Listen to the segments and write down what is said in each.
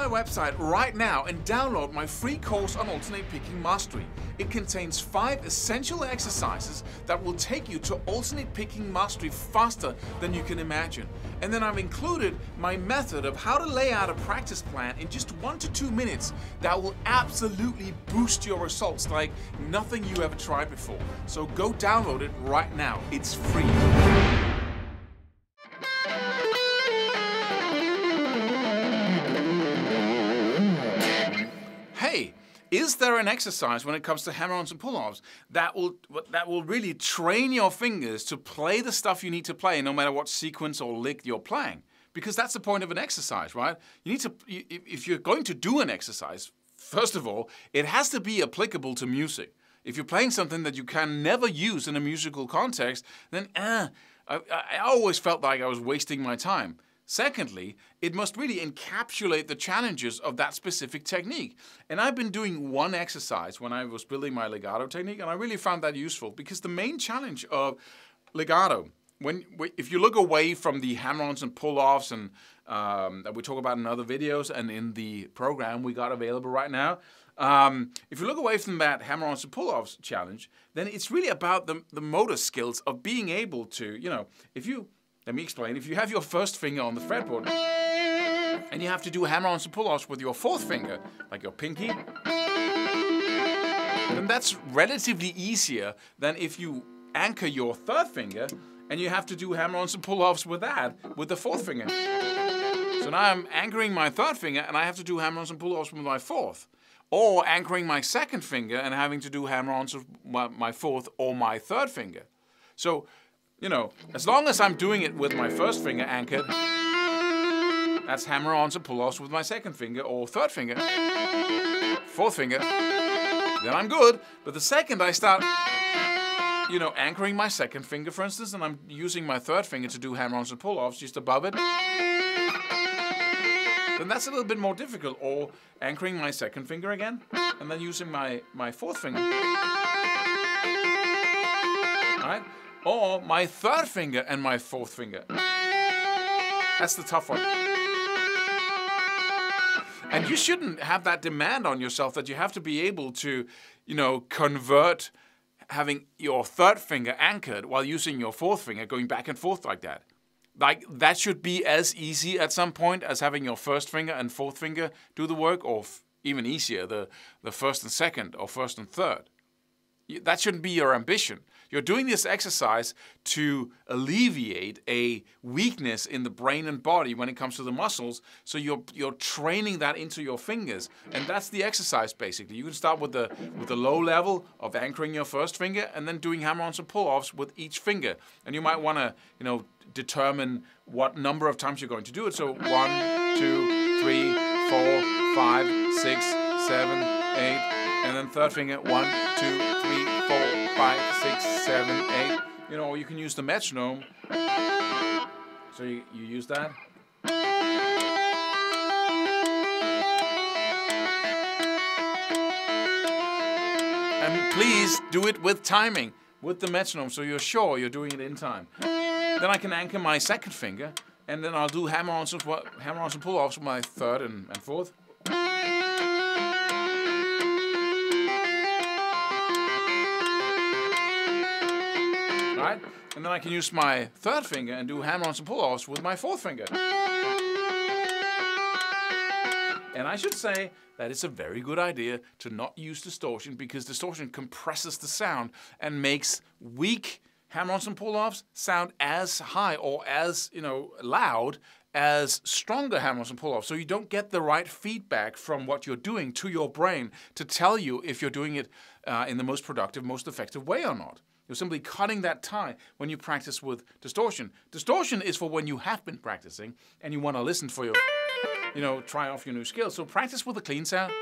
my website right now and download my free course on alternate picking mastery. It contains 5 essential exercises that will take you to alternate picking mastery faster than you can imagine. And then I've included my method of how to lay out a practice plan in just 1 to 2 minutes that will absolutely boost your results like nothing you ever tried before. So go download it right now. It's free. Hey, is there an exercise when it comes to hammer-ons and pull-offs that will really train your fingers to play the stuff you need to play no matter what sequence or lick you're playing? Because that's the point of an exercise, right? You need to, if you're going to do an exercise, first of all, it has to be applicable to music. If you're playing something that you can never use in a musical context, then I always felt like I was wasting my time. Secondly, it must really encapsulate the challenges of that specific technique. And I've been doing one exercise when I was building my legato technique, and I really found that useful because the main challenge of legato, if you look away from the hammer-ons and pull-offs and that we talk about in other videos and in the program we got available right now, if you look away from that hammer-ons and pull-offs challenge, then it's really about the motor skills of being able to, let me explain. If you have your first finger on the fretboard and you have to do hammer-ons and pull-offs with your fourth finger, like your pinky, then that's relatively easier than if you anchor your third finger and you have to do hammer-ons and pull-offs with the fourth finger. So now I'm anchoring my third finger and I have to do hammer-ons and pull-offs with my fourth. Or anchoring my second finger and having to do hammer-ons with my fourth or my third finger. So, as long as I'm doing it with my first finger anchored, that's hammer-ons and pull-offs with my second finger or third finger, fourth finger, then I'm good. But the second I start, anchoring my second finger, for instance, and I'm using my third finger to do hammer-ons and pull-offs just above it, then that's a little bit more difficult. Or anchoring my second finger again, and then using my fourth finger. All right? Or my third finger and my fourth finger. That's the tough one. And you shouldn't have that demand on yourself that you have to be able to, convert having your third finger anchored while using your fourth finger, going back and forth like that. Like, that should be as easy at some point as having your first finger and fourth finger do the work, or even easier, the first and second or first and third. That shouldn't be your ambition. You're doing this exercise to alleviate a weakness in the brain and body when it comes to the muscles, so you're training that into your fingers. And that's the exercise, basically. You can start with the low level of anchoring your first finger and then doing hammer-ons and pull-offs with each finger. And you might want to, determine what number of times you're going to do it. So 1, 2, 3, 4, 5, 6, 7, 8, and then third finger, 1, 2, 3, 4, 5, 6, 7, 8. Or you can use the metronome. So you use that. And please do it with timing, with the metronome, so you're sure you're doing it in time. Then I can anchor my second finger, and then I'll do hammer-ons and pull-offs with my third and fourth. Right? And then I can use my third finger and do hammer-ons and pull-offs with my fourth finger. And I should say that it's a very good idea to not use distortion, because distortion compresses the sound and makes weak hammer-ons and pull-offs sound as high or as loud as stronger hammer-ons and pull-offs. So you don't get the right feedback from what you're doing to your brain to tell you if you're doing it in the most productive, most effective way or not. You're simply cutting that tie when you practice with distortion. Distortion is for when you have been practicing and you want to listen for your, try off your new skills. So practice with a clean sound,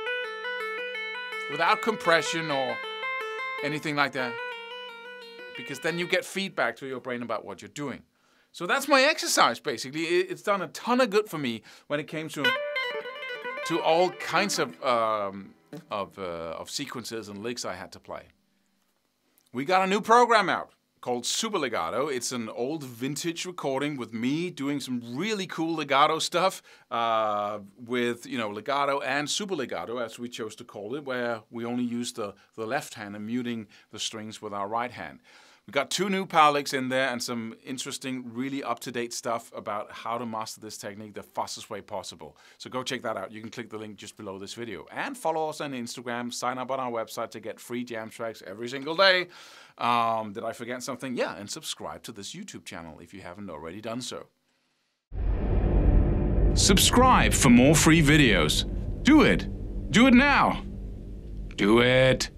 without compression or anything like that, because then you get feedback to your brain about what you're doing. So that's my exercise, basically. It's done a ton of good for me when it came to all kinds of sequences and licks I had to play. We got a new program out called Super Legato. It's an old vintage recording with me doing some really cool legato stuff with, legato and super legato, as we chose to call it, where we only use the left hand and muting the strings with our right hand. We got 2 new power licks in there and some interesting, really up-to-date stuff about how to master this technique the fastest way possible. So go check that out. You can click the link just below this video. And follow us on Instagram, sign up on our website to get free jam tracks every single day. Did I forget something? Yeah, and subscribe to this YouTube channel if you haven't already done so. Subscribe for more free videos. Do it. Do it now. Do it.